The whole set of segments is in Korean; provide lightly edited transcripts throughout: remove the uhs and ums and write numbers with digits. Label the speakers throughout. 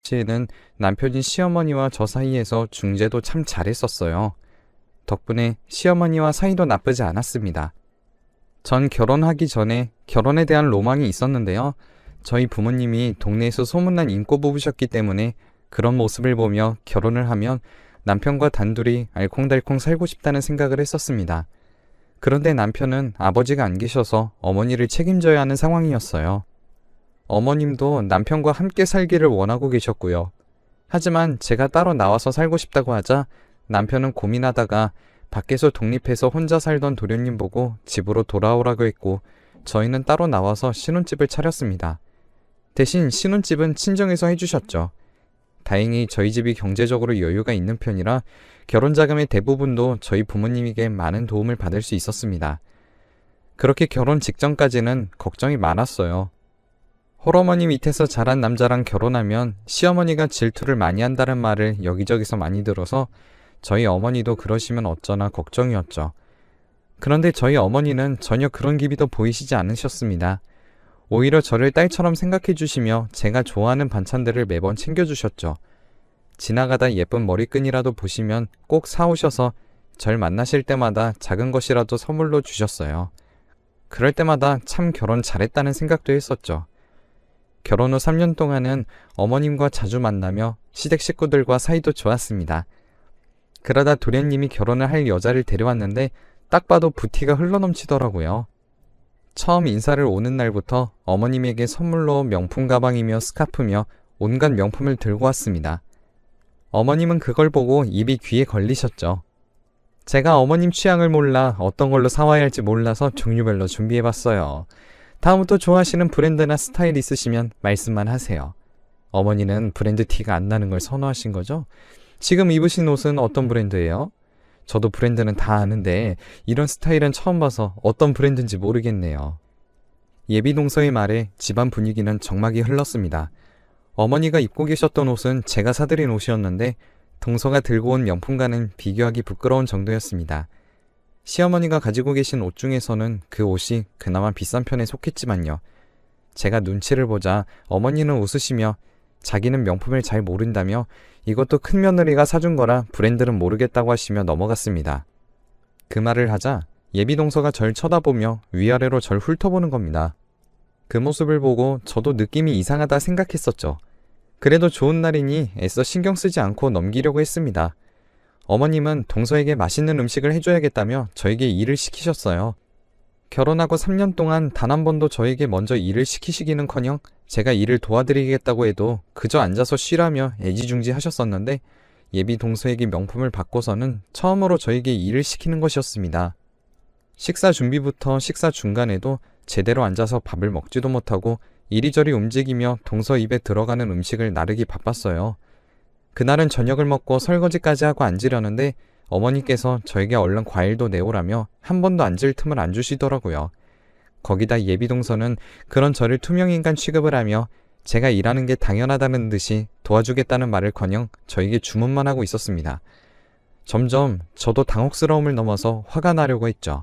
Speaker 1: 축제에는 남편인 시어머니와 저 사이에서 중재도 참 잘했었어요. 덕분에 시어머니와 사이도 나쁘지 않았습니다. 전 결혼하기 전에 결혼에 대한 로망이 있었는데요. 저희 부모님이 동네에서 소문난 인고 부부셨기 때문에 그런 모습을 보며 결혼을 하면 남편과 단둘이 알콩달콩 살고 싶다는 생각을 했었습니다. 그런데 남편은 아버지가 안 계셔서 어머니를 책임져야 하는 상황이었어요. 어머님도 남편과 함께 살기를 원하고 계셨고요. 하지만 제가 따로 나와서 살고 싶다고 하자 남편은 고민하다가 밖에서 독립해서 혼자 살던 도련님 보고 집으로 돌아오라고 했고 저희는 따로 나와서 신혼집을 차렸습니다. 대신 신혼집은 친정에서 해주셨죠. 다행히 저희 집이 경제적으로 여유가 있는 편이라 결혼자금의 대부분도 저희 부모님에게 많은 도움을 받을 수 있었습니다. 그렇게 결혼 직전까지는 걱정이 많았어요. 홀어머니 밑에서 자란 남자랑 결혼하면 시어머니가 질투를 많이 한다는 말을 여기저기서 많이 들어서 저희 어머니도 그러시면 어쩌나 걱정이었죠. 그런데 저희 어머니는 전혀 그런 기미도 보이시지 않으셨습니다. 오히려 저를 딸처럼 생각해 주시며 제가 좋아하는 반찬들을 매번 챙겨주셨죠. 지나가다 예쁜 머리끈이라도 보시면 꼭 사오셔서 절 만나실 때마다 작은 것이라도 선물로 주셨어요. 그럴 때마다 참 결혼 잘했다는 생각도 했었죠. 결혼 후 3년 동안은 어머님과 자주 만나며 시댁 식구들과 사이도 좋았습니다. 그러다 도련님이 결혼을 할 여자를 데려왔는데 딱 봐도 부티가 흘러넘치더라고요. 처음 인사를 오는 날부터 어머님에게 선물로 명품 가방이며 스카프며 온갖 명품을 들고 왔습니다. 어머님은 그걸 보고 입이 귀에 걸리셨죠. 제가 어머님 취향을 몰라 어떤 걸로 사와야 할지 몰라서 종류별로 준비해봤어요. 다음부터 좋아하시는 브랜드나 스타일 있으시면 말씀만 하세요. 어머니는 브랜드 티가 안 나는 걸 선호하신 거죠? 지금 입으신 옷은 어떤 브랜드예요? 저도 브랜드는 다 아는데 이런 스타일은 처음 봐서 어떤 브랜드인지 모르겠네요. 예비동서의 말에 집안 분위기는 정막이 흘렀습니다. 어머니가 입고 계셨던 옷은 제가 사드린 옷이었는데 동서가 들고 온 명품과는 비교하기 부끄러운 정도였습니다. 시어머니가 가지고 계신 옷 중에서는 그 옷이 그나마 비싼 편에 속했지만요. 제가 눈치를 보자 어머니는 웃으시며 자기는 명품을 잘 모른다며 이것도 큰 며느리가 사준 거라 브랜드는 모르겠다고 하시며 넘어갔습니다. 그 말을 하자 예비동서가 절 쳐다보며 위아래로 절 훑어보는 겁니다. 그 모습을 보고 저도 느낌이 이상하다 생각했었죠. 그래도 좋은 날이니 애써 신경 쓰지 않고 넘기려고 했습니다. 어머님은 동서에게 맛있는 음식을 해줘야겠다며 저에게 일을 시키셨어요. 결혼하고 3년 동안 단 한 번도 저에게 먼저 일을 시키시기는커녕 제가 일을 도와드리겠다고 해도 그저 앉아서 쉬라며 애지중지 하셨었는데 예비 동서에게 명품을 받고서는 처음으로 저에게 일을 시키는 것이었습니다. 식사 준비부터 식사 중간에도 제대로 앉아서 밥을 먹지도 못하고 이리저리 움직이며 동서 입에 들어가는 음식을 나르기 바빴어요. 그날은 저녁을 먹고 설거지까지 하고 앉으려는데 어머니께서 저에게 얼른 과일도 내오라며 한 번도 앉을 틈을 안 주시더라고요. 거기다 예비동서는 그런 저를 투명인간 취급을 하며 제가 일하는 게 당연하다는 듯이 도와주겠다는 말을커녕 저에게 주문만 하고 있었습니다. 점점 저도 당혹스러움을 넘어서 화가 나려고 했죠.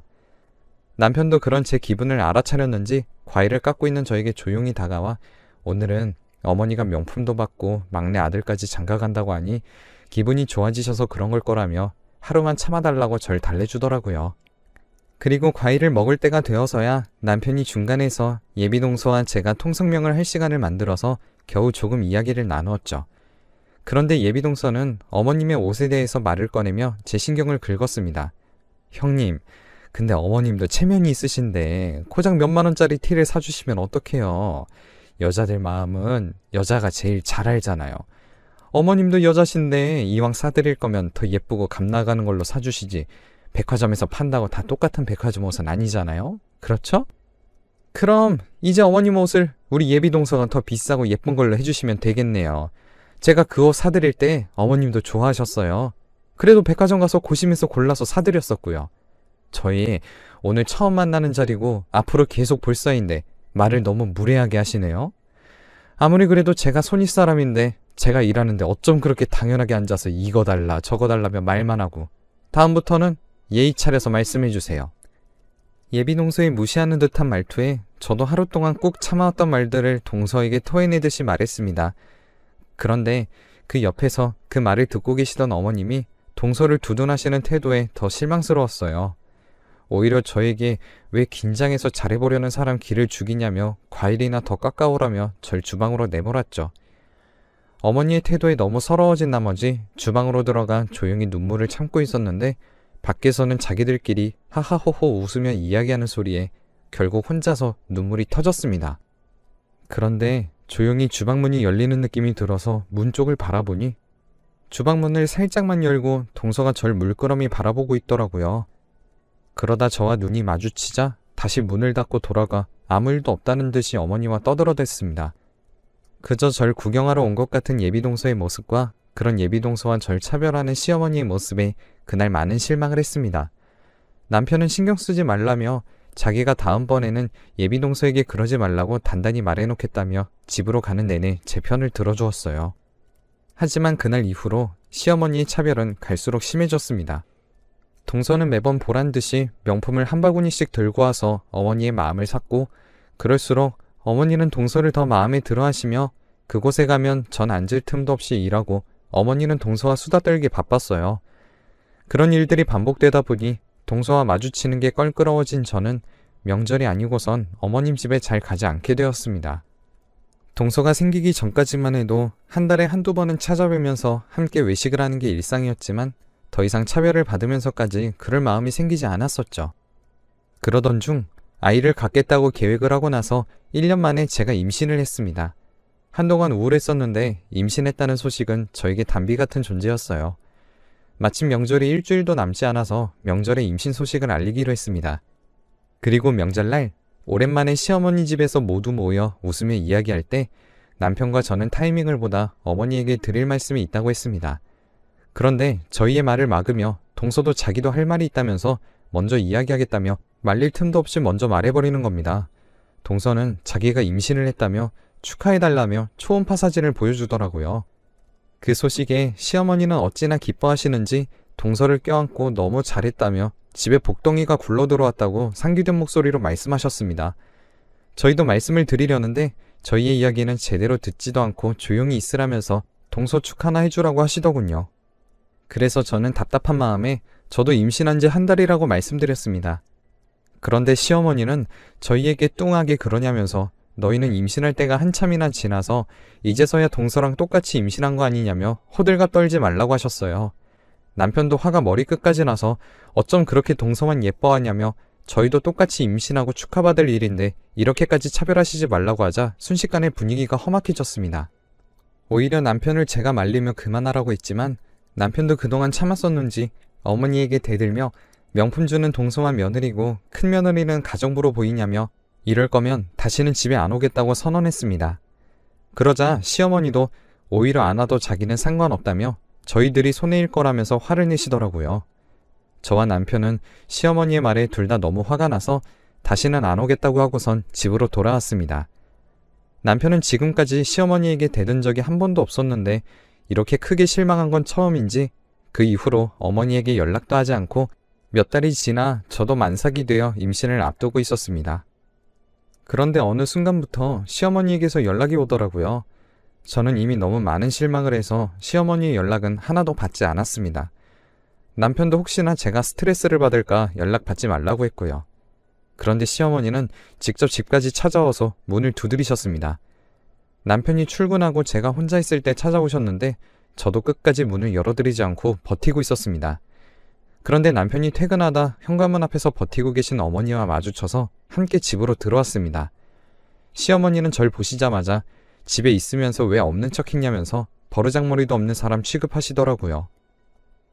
Speaker 1: 남편도 그런 제 기분을 알아차렸는지 과일을 깎고 있는 저에게 조용히 다가와 오늘은 어머니가 명품도 받고 막내 아들까지 장가간다고 하니 기분이 좋아지셔서 그런 걸 거라며 하루만 참아달라고 절 달래주더라고요. 그리고 과일을 먹을 때가 되어서야 남편이 중간에서 예비동서와 제가 통성명을 할 시간을 만들어서 겨우 조금 이야기를 나누었죠. 그런데 예비동서는 어머님의 옷에 대해서 말을 꺼내며 제 신경을 긁었습니다. 형님, 근데 어머님도 체면이 있으신데 고작 몇만 원짜리 티를 사주시면 어떡해요. 여자들 마음은 여자가 제일 잘 알잖아요. 어머님도 여자신데 이왕 사드릴 거면 더 예쁘고 값 나가는 걸로 사주시지 백화점에서 판다고 다 똑같은 백화점 옷은 아니잖아요. 그렇죠? 그럼 이제 어머님 옷을 우리 예비동서가 더 비싸고 예쁜 걸로 해주시면 되겠네요. 제가 그 옷 사드릴 때 어머님도 좋아하셨어요. 그래도 백화점 가서 고심해서 골라서 사드렸었고요. 저희 오늘 처음 만나는 자리고 앞으로 계속 볼 사이인데 말을 너무 무례하게 하시네요. 아무리 그래도 제가 손윗사람인데 제가 일하는데 어쩜 그렇게 당연하게 앉아서 이거 달라 저거 달라며 말만 하고 다음부터는 예의 차려서 말씀해 주세요. 예비동서의 무시하는 듯한 말투에 저도 하루 동안 꼭 참아왔던 말들을 동서에게 토해내듯이 말했습니다. 그런데 그 옆에서 그 말을 듣고 계시던 어머님이 동서를 두둔하시는 태도에 더 실망스러웠어요. 오히려 저에게 왜 긴장해서 잘해보려는 사람 기를 죽이냐며 과일이나 더 깎아오라며 절 주방으로 내몰았죠. 어머니의 태도에 너무 서러워진 나머지 주방으로 들어가 조용히 눈물을 참고 있었는데 밖에서는 자기들끼리 하하호호 웃으며 이야기하는 소리에 결국 혼자서 눈물이 터졌습니다. 그런데 조용히 주방문이 열리는 느낌이 들어서 문 쪽을 바라보니 주방문을 살짝만 열고 동서가 절 물끄러미 바라보고 있더라고요. 그러다 저와 눈이 마주치자 다시 문을 닫고 돌아가 아무 일도 없다는 듯이 어머니와 떠들어댔습니다. 그저 절 구경하러 온 것 같은 예비동서의 모습과 그런 예비동서와 절 차별하는 시어머니의 모습에 그날 많은 실망을 했습니다. 남편은 신경 쓰지 말라며 자기가 다음번에는 예비동서에게 그러지 말라고 단단히 말해놓겠다며 집으로 가는 내내 제 편을 들어주었어요. 하지만 그날 이후로 시어머니의 차별은 갈수록 심해졌습니다. 동서는 매번 보란듯이 명품을 한 바구니씩 들고 와서 어머니의 마음을 샀고 그럴수록 어머니는 동서를 더 마음에 들어하시며 그곳에 가면 전 앉을 틈도 없이 일하고 어머니는 동서와 수다 떨기 바빴어요. 그런 일들이 반복되다 보니 동서와 마주치는 게 껄끄러워진 저는 명절이 아니고선 어머님 집에 잘 가지 않게 되었습니다. 동서가 생기기 전까지만 해도 한 달에 한두 번은 찾아뵈면서 함께 외식을 하는 게 일상이었지만 더 이상 차별을 받으면서까지 그럴 마음이 생기지 않았었죠. 그러던 중 아이를 갖겠다고 계획을 하고 나서 1년 만에 제가 임신을 했습니다. 한동안 우울했었는데 임신했다는 소식은 저에게 단비 같은 존재였어요. 마침 명절이 일주일도 남지 않아서 명절에 임신 소식을 알리기로 했습니다. 그리고 명절날 오랜만에 시어머니 집에서 모두 모여 웃으며 이야기할 때 남편과 저는 타이밍을 보다 어머니에게 드릴 말씀이 있다고 했습니다. 그런데 저희의 말을 막으며 동서도 자기도 할 말이 있다면서 먼저 이야기하겠다며 말릴 틈도 없이 먼저 말해버리는 겁니다. 동서는 자기가 임신을 했다며 축하해달라며 초음파 사진을 보여주더라고요. 그 소식에 시어머니는 어찌나 기뻐하시는지 동서를 껴안고 너무 잘했다며 집에 복덩이가 굴러들어왔다고 상기된 목소리로 말씀하셨습니다. 저희도 말씀을 드리려는데 저희의 이야기는 제대로 듣지도 않고 조용히 있으라면서 동서 축하나 해주라고 하시더군요. 그래서 저는 답답한 마음에 저도 임신한 지 한 달이라고 말씀드렸습니다. 그런데 시어머니는 저희에게 뚱하게 그러냐면서 너희는 임신할 때가 한참이나 지나서 이제서야 동서랑 똑같이 임신한 거 아니냐며 호들갑 떨지 말라고 하셨어요. 남편도 화가 머리끝까지 나서 어쩜 그렇게 동서만 예뻐하냐며 저희도 똑같이 임신하고 축하받을 일인데 이렇게까지 차별하시지 말라고 하자 순식간에 분위기가 험악해졌습니다. 오히려 남편을 제가 말리며 그만하라고 했지만 남편도 그동안 참았었는지 어머니에게 대들며 명품 주는 동서와 며느리고 큰 며느리는 가정부로 보이냐며 이럴 거면 다시는 집에 안 오겠다고 선언했습니다. 그러자 시어머니도 오히려 안 와도 자기는 상관없다며 저희들이 손해일 거라면서 화를 내시더라고요. 저와 남편은 시어머니의 말에 둘 다 너무 화가 나서 다시는 안 오겠다고 하고선 집으로 돌아왔습니다. 남편은 지금까지 시어머니에게 대든 적이 한 번도 없었는데 이렇게 크게 실망한 건 처음인지 그 이후로 어머니에게 연락도 하지 않고 몇 달이 지나 저도 만삭이 되어 임신을 앞두고 있었습니다. 그런데 어느 순간부터 시어머니에게서 연락이 오더라고요. 저는 이미 너무 많은 실망을 해서 시어머니의 연락은 하나도 받지 않았습니다. 남편도 혹시나 제가 스트레스를 받을까 연락받지 말라고 했고요. 그런데 시어머니는 직접 집까지 찾아와서 문을 두드리셨습니다. 남편이 출근하고 제가 혼자 있을 때 찾아오셨는데 저도 끝까지 문을 열어드리지 않고 버티고 있었습니다. 그런데 남편이 퇴근하다 현관문 앞에서 버티고 계신 어머니와 마주쳐서 함께 집으로 들어왔습니다. 시어머니는 절 보시자마자 집에 있으면서 왜 없는 척 했냐면서 버르장머리도 없는 사람 취급하시더라고요.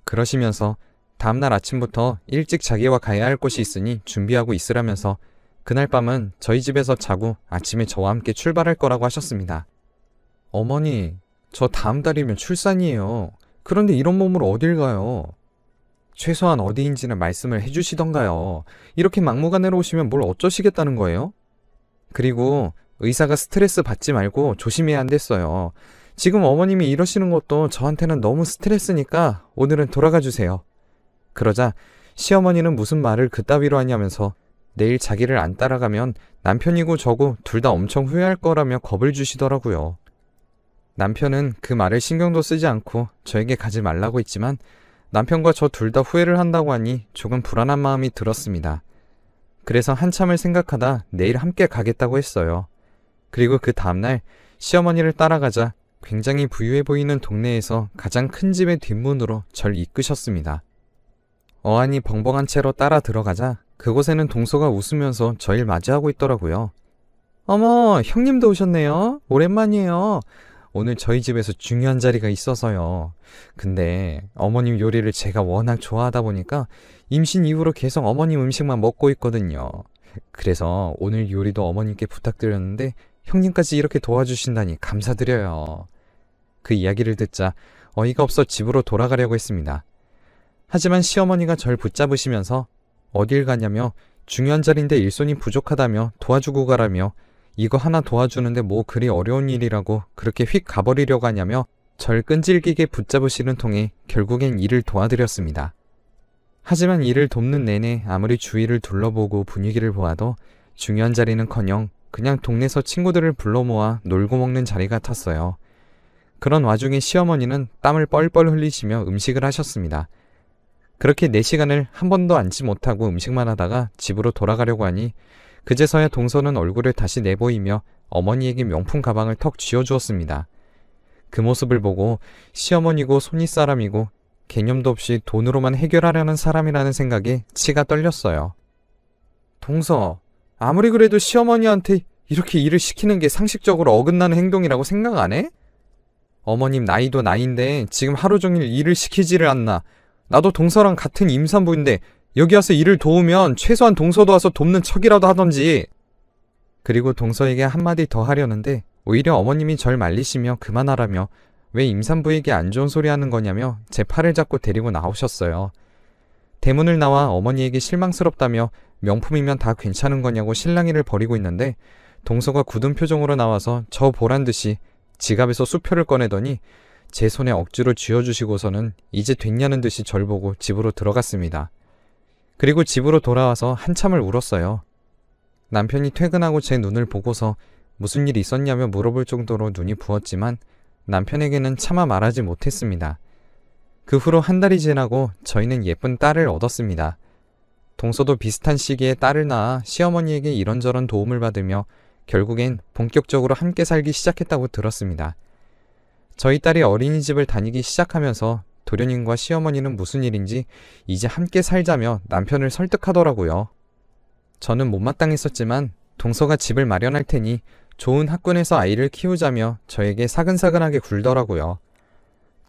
Speaker 1: 그러시면서 다음날 아침부터 일찍 자기와 가야 할 곳이 있으니 준비하고 있으라면서 그날 밤은 저희 집에서 자고 아침에 저와 함께 출발할 거라고 하셨습니다. 어머니, 저 다음 달이면 출산이에요. 그런데 이런 몸으로 어딜 가요? 최소한 어디인지는 말씀을 해주시던가요. 이렇게 막무가내로 오시면 뭘 어쩌시겠다는 거예요? 그리고 의사가 스트레스 받지 말고 조심해야 한댔어요. 지금 어머님이 이러시는 것도 저한테는 너무 스트레스니까 오늘은 돌아가 주세요. 그러자 시어머니는 무슨 말을 그따위로 하냐면서 내일 자기를 안 따라가면 남편이고 저고 둘 다 엄청 후회할 거라며 겁을 주시더라고요. 남편은 그 말을 신경도 쓰지 않고 저에게 가지 말라고 했지만 남편과 저 둘 다 후회를 한다고 하니 조금 불안한 마음이 들었습니다. 그래서 한참을 생각하다 내일 함께 가겠다고 했어요. 그리고 그 다음날 시어머니를 따라가자 굉장히 부유해 보이는 동네에서 가장 큰 집의 뒷문으로 절 이끄셨습니다. 어안이 벙벙한 채로 따라 들어가자 그곳에는 동서가 웃으면서 저를 맞이하고 있더라고요. 어머, 형님도 오셨네요. 오랜만이에요. 오늘 저희 집에서 중요한 자리가 있어서요. 근데 어머님 요리를 제가 워낙 좋아하다 보니까 임신 이후로 계속 어머님 음식만 먹고 있거든요. 그래서 오늘 요리도 어머님께 부탁드렸는데 형님까지 이렇게 도와주신다니 감사드려요. 그 이야기를 듣자 어이가 없어 집으로 돌아가려고 했습니다. 하지만 시어머니가 절 붙잡으시면서 어딜 가냐며 중요한 자리인데 일손이 부족하다며 도와주고 가라며 이거 하나 도와주는데 뭐 그리 어려운 일이라고 그렇게 휙 가버리려고 하냐며 절 끈질기게 붙잡으시는 통에 결국엔 일을 도와드렸습니다. 하지만 일을 돕는 내내 아무리 주위를 둘러보고 분위기를 보아도 중요한 자리는커녕 그냥 동네에서 친구들을 불러 모아 놀고 먹는 자리 같았어요. 그런 와중에 시어머니는 땀을 뻘뻘 흘리시며 음식을 하셨습니다. 그렇게 4시간을 한 번도 앉지 못하고 음식만 하다가 집으로 돌아가려고 하니 그제서야 동서는 얼굴을 다시 내보이며 어머니에게 명품 가방을 턱 쥐어주었습니다. 그 모습을 보고 시어머니고 손윗사람이고 개념도 없이 돈으로만 해결하려는 사람이라는 생각에 치가 떨렸어요. 동서, 아무리 그래도 시어머니한테 이렇게 일을 시키는 게 상식적으로 어긋나는 행동이라고 생각 안 해? 어머님 나이도 나이인데 지금 하루 종일 일을 시키지를 않나. 나도 동서랑 같은 임산부인데 여기 와서 일을 도우면 최소한 동서도 와서 돕는 척이라도 하던지. 그리고 동서에게 한마디 더 하려는데 오히려 어머님이 절 말리시며 그만하라며 왜 임산부에게 안 좋은 소리 하는 거냐며 제 팔을 잡고 데리고 나오셨어요. 대문을 나와 어머니에게 실망스럽다며 명품이면 다 괜찮은 거냐고 실랑이를 벌이고 있는데 동서가 굳은 표정으로 나와서 저 보란 듯이 지갑에서 수표를 꺼내더니 제 손에 억지로 쥐어주시고서는 이제 됐냐는 듯이 절 보고 집으로 들어갔습니다. 그리고 집으로 돌아와서 한참을 울었어요. 남편이 퇴근하고 제 눈을 보고서 무슨 일 있었냐며 물어볼 정도로 눈이 부었지만 남편에게는 차마 말하지 못했습니다. 그 후로 한 달이 지나고 저희는 예쁜 딸을 얻었습니다. 동서도 비슷한 시기에 딸을 낳아 시어머니에게 이런저런 도움을 받으며 결국엔 본격적으로 함께 살기 시작했다고 들었습니다. 저희 딸이 어린이집을 다니기 시작하면서 도련님과 시어머니는 무슨 일인지 이제 함께 살자며 남편을 설득하더라고요. 저는 못마땅했었지만 동서가 집을 마련할 테니 좋은 학군에서 아이를 키우자며 저에게 사근사근하게 굴더라고요.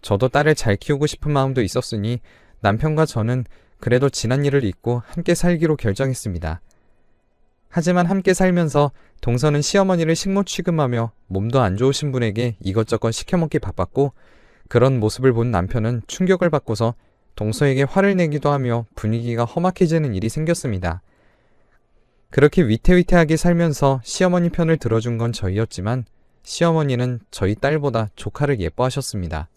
Speaker 1: 저도 딸을 잘 키우고 싶은 마음도 있었으니 남편과 저는 그래도 지난 일을 잊고 함께 살기로 결정했습니다. 하지만 함께 살면서 동서는 시어머니를 식모 취급하며 몸도 안 좋으신 분에게 이것저것 시켜먹기 바빴고 그런 모습을 본 남편은 충격을 받고서 동서에게 화를 내기도 하며 분위기가 험악해지는 일이 생겼습니다. 그렇게 위태위태하게 살면서 시어머니 편을 들어준 건 저희였지만 시어머니는 저희 딸보다 조카를 예뻐하셨습니다.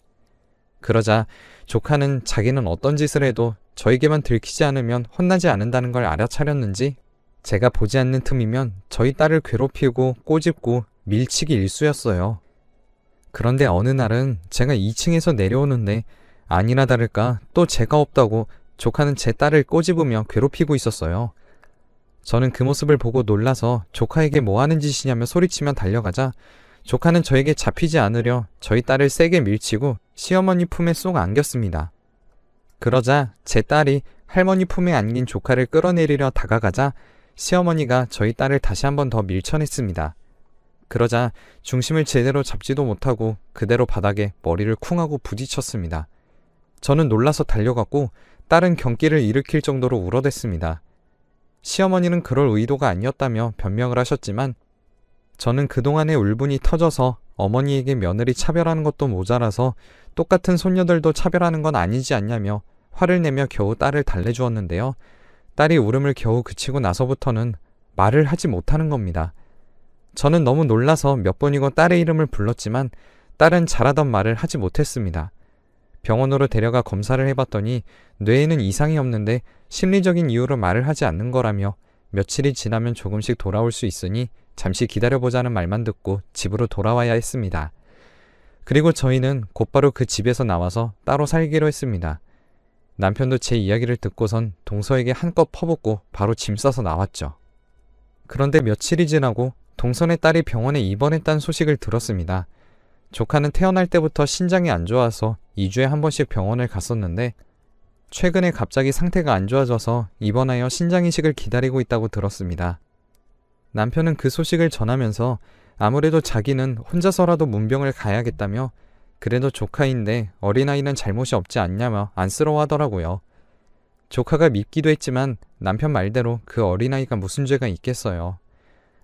Speaker 1: 그러자 조카는 자기는 어떤 짓을 해도 저에게만 들키지 않으면 혼나지 않는다는 걸 알아차렸는지 제가 보지 않는 틈이면 저희 딸을 괴롭히고 꼬집고 밀치기 일쑤였어요. 그런데 어느 날은 제가 2층에서 내려오는데 아니나 다를까 또 제가 없다고 조카는 제 딸을 꼬집으며 괴롭히고 있었어요. 저는 그 모습을 보고 놀라서 조카에게 뭐 하는 짓이냐며 소리치며 달려가자 조카는 저에게 잡히지 않으려 저희 딸을 세게 밀치고 시어머니 품에 쏙 안겼습니다. 그러자 제 딸이 할머니 품에 안긴 조카를 끌어내리려 다가가자 시어머니가 저희 딸을 다시 한 번 더 밀쳐냈습니다. 그러자 중심을 제대로 잡지도 못하고 그대로 바닥에 머리를 쿵 하고 부딪혔습니다. 저는 놀라서 달려갔고 딸은 경기를 일으킬 정도로 울어댔습니다. 시어머니는 그럴 의도가 아니었다며 변명을 하셨지만 저는 그동안의 울분이 터져서 어머니에게 며느리 차별하는 것도 모자라서 똑같은 손녀들도 차별하는 건 아니지 않냐며 화를 내며 겨우 딸을 달래주었는데요. 딸이 울음을 겨우 그치고 나서부터는 말을 하지 못하는 겁니다. 저는 너무 놀라서 몇 번이고 딸의 이름을 불렀지만 딸은 잘하던 말을 하지 못했습니다. 병원으로 데려가 검사를 해봤더니 뇌에는 이상이 없는데 심리적인 이유로 말을 하지 않는 거라며 며칠이 지나면 조금씩 돌아올 수 있으니 잠시 기다려보자는 말만 듣고 집으로 돌아와야 했습니다. 그리고 저희는 곧바로 그 집에서 나와서 따로 살기로 했습니다. 남편도 제 이야기를 듣고선 동서에게 한껏 퍼붓고 바로 짐 싸서 나왔죠. 그런데 며칠이 지나고 동선의 딸이 병원에 입원했다는 소식을 들었습니다. 조카는 태어날 때부터 신장이 안 좋아서 2주에 한 번씩 병원을 갔었는데 최근에 갑자기 상태가 안 좋아져서 입원하여 신장이식을 기다리고 있다고 들었습니다. 남편은 그 소식을 전하면서 아무래도 자기는 혼자서라도 문병을 가야겠다며 그래도 조카인데 어린아이는 잘못이 없지 않냐며 안쓰러워하더라고요. 조카가 밉기도 했지만 남편 말대로 그 어린아이가 무슨 죄가 있겠어요.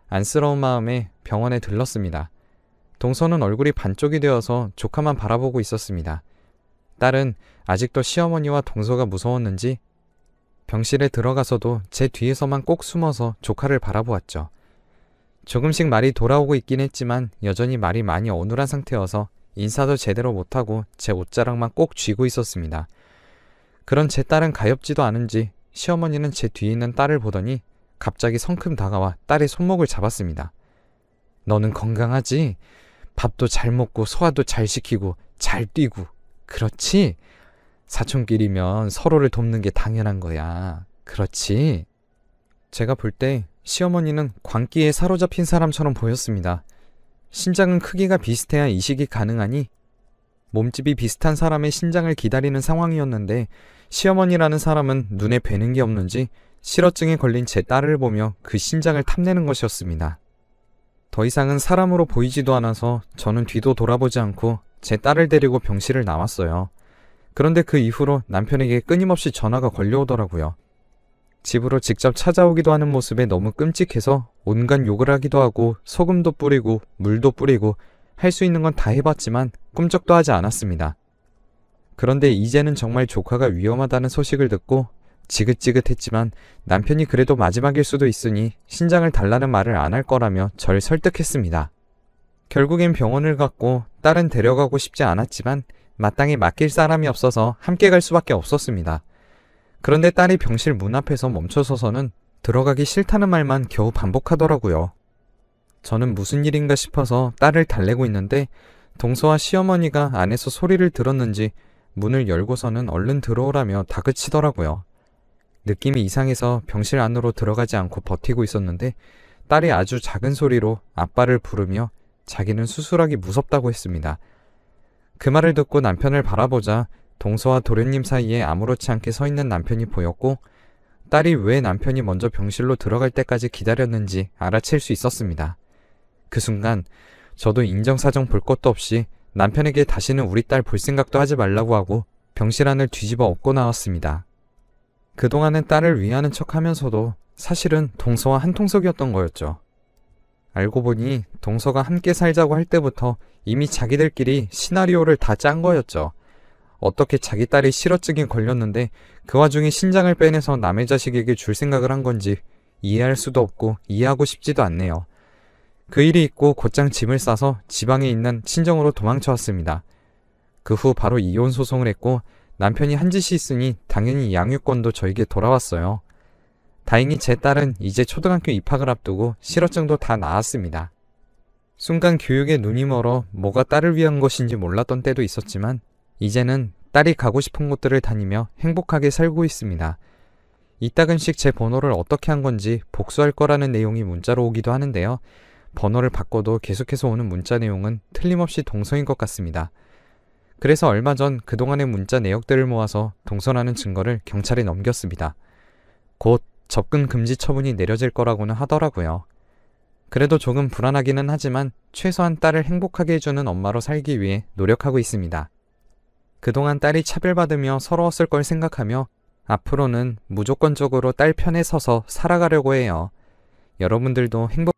Speaker 1: 안쓰러운 마음에 병원에 들렀습니다. 동서는 얼굴이 반쪽이 되어서 조카만 바라보고 있었습니다. 딸은 아직도 시어머니와 동서가 무서웠는지 병실에 들어가서도 제 뒤에서만 꼭 숨어서 조카를 바라보았죠. 조금씩 말이 돌아오고 있긴 했지만 여전히 말이 많이 어눌한 상태여서 인사도 제대로 못하고 제 옷자락만 꼭 쥐고 있었습니다. 그런 제 딸은 가엾지도 않은지 시어머니는 제 뒤에 있는 딸을 보더니 갑자기 성큼 다가와 딸의 손목을 잡았습니다. 너는 건강하지? 밥도 잘 먹고 소화도 잘 시키고 잘 뛰고 그렇지? 사촌끼리면 서로를 돕는 게 당연한 거야. 그렇지? 제가 볼 때 시어머니는 광기에 사로잡힌 사람처럼 보였습니다. 신장은 크기가 비슷해야 이식이 가능하니 몸집이 비슷한 사람의 신장을 기다리는 상황이었는데 시어머니라는 사람은 눈에 뵈는 게 없는지 실어증에 걸린 제 딸을 보며 그 신장을 탐내는 것이었습니다. 더 이상은 사람으로 보이지도 않아서 저는 뒤도 돌아보지 않고 제 딸을 데리고 병실을 나왔어요. 그런데 그 이후로 남편에게 끊임없이 전화가 걸려오더라고요. 집으로 직접 찾아오기도 하는 모습에 너무 끔찍해서 온갖 욕을 하기도 하고 소금도 뿌리고 물도 뿌리고 할 수 있는 건 다 해봤지만 꿈쩍도 하지 않았습니다. 그런데 이제는 정말 조카가 위험하다는 소식을 듣고 지긋지긋했지만 남편이 그래도 마지막일 수도 있으니 신장을 달라는 말을 안 할 거라며 절 설득했습니다. 결국엔 병원을 갔고 딸은 데려가고 싶지 않았지만 마땅히 맡길 사람이 없어서 함께 갈 수밖에 없었습니다. 그런데 딸이 병실 문 앞에서 멈춰서서는 들어가기 싫다는 말만 겨우 반복하더라고요. 저는 무슨 일인가 싶어서 딸을 달래고 있는데 동서와 시어머니가 안에서 소리를 들었는지 문을 열고서는 얼른 들어오라며 다그치더라고요. 느낌이 이상해서 병실 안으로 들어가지 않고 버티고 있었는데 딸이 아주 작은 소리로 아빠를 부르며 자기는 수술하기 무섭다고 했습니다. 그 말을 듣고 남편을 바라보자 동서와 도련님 사이에 아무렇지 않게 서 있는 남편이 보였고 딸이 왜 남편이 먼저 병실로 들어갈 때까지 기다렸는지 알아챌 수 있었습니다. 그 순간 저도 인정사정 볼 것도 없이 남편에게 다시는 우리 딸 볼 생각도 하지 말라고 하고 병실 안을 뒤집어 엎고 나왔습니다. 그동안은 딸을 위하는 척 하면서도 사실은 동서와 한통속이었던 거였죠. 알고 보니 동서가 함께 살자고 할 때부터 이미 자기들끼리 시나리오를 다 짠 거였죠. 어떻게 자기 딸이 실어증에 걸렸는데 그 와중에 신장을 빼내서 남의 자식에게 줄 생각을 한 건지 이해할 수도 없고 이해하고 싶지도 않네요. 그 일이 있고 곧장 짐을 싸서 지방에 있는 친정으로 도망쳐 왔습니다. 그 후 바로 이혼 소송을 했고 남편이 한 짓이 있으니 당연히 양육권도 저에게 돌아왔어요. 다행히 제 딸은 이제 초등학교 입학을 앞두고 실어증도 다 나았습니다. 순간 교육에 눈이 멀어 뭐가 딸을 위한 것인지 몰랐던 때도 있었지만 이제는 딸이 가고 싶은 곳들을 다니며 행복하게 살고 있습니다. 이따금씩 제 번호를 어떻게 한 건지 복수할 거라는 내용이 문자로 오기도 하는데요. 번호를 바꿔도 계속해서 오는 문자 내용은 틀림없이 동서인 것 같습니다. 그래서 얼마 전 그동안의 문자 내역들을 모아서 동서라는 증거를 경찰에 넘겼습니다. 곧 접근 금지 처분이 내려질 거라고는 하더라고요. 그래도 조금 불안하기는 하지만 최소한 딸을 행복하게 해주는 엄마로 살기 위해 노력하고 있습니다. 그동안 딸이 차별받으며 서러웠을 걸 생각하며 앞으로는 무조건적으로 딸 편에 서서 살아가려고 해요. 여러분들도 행복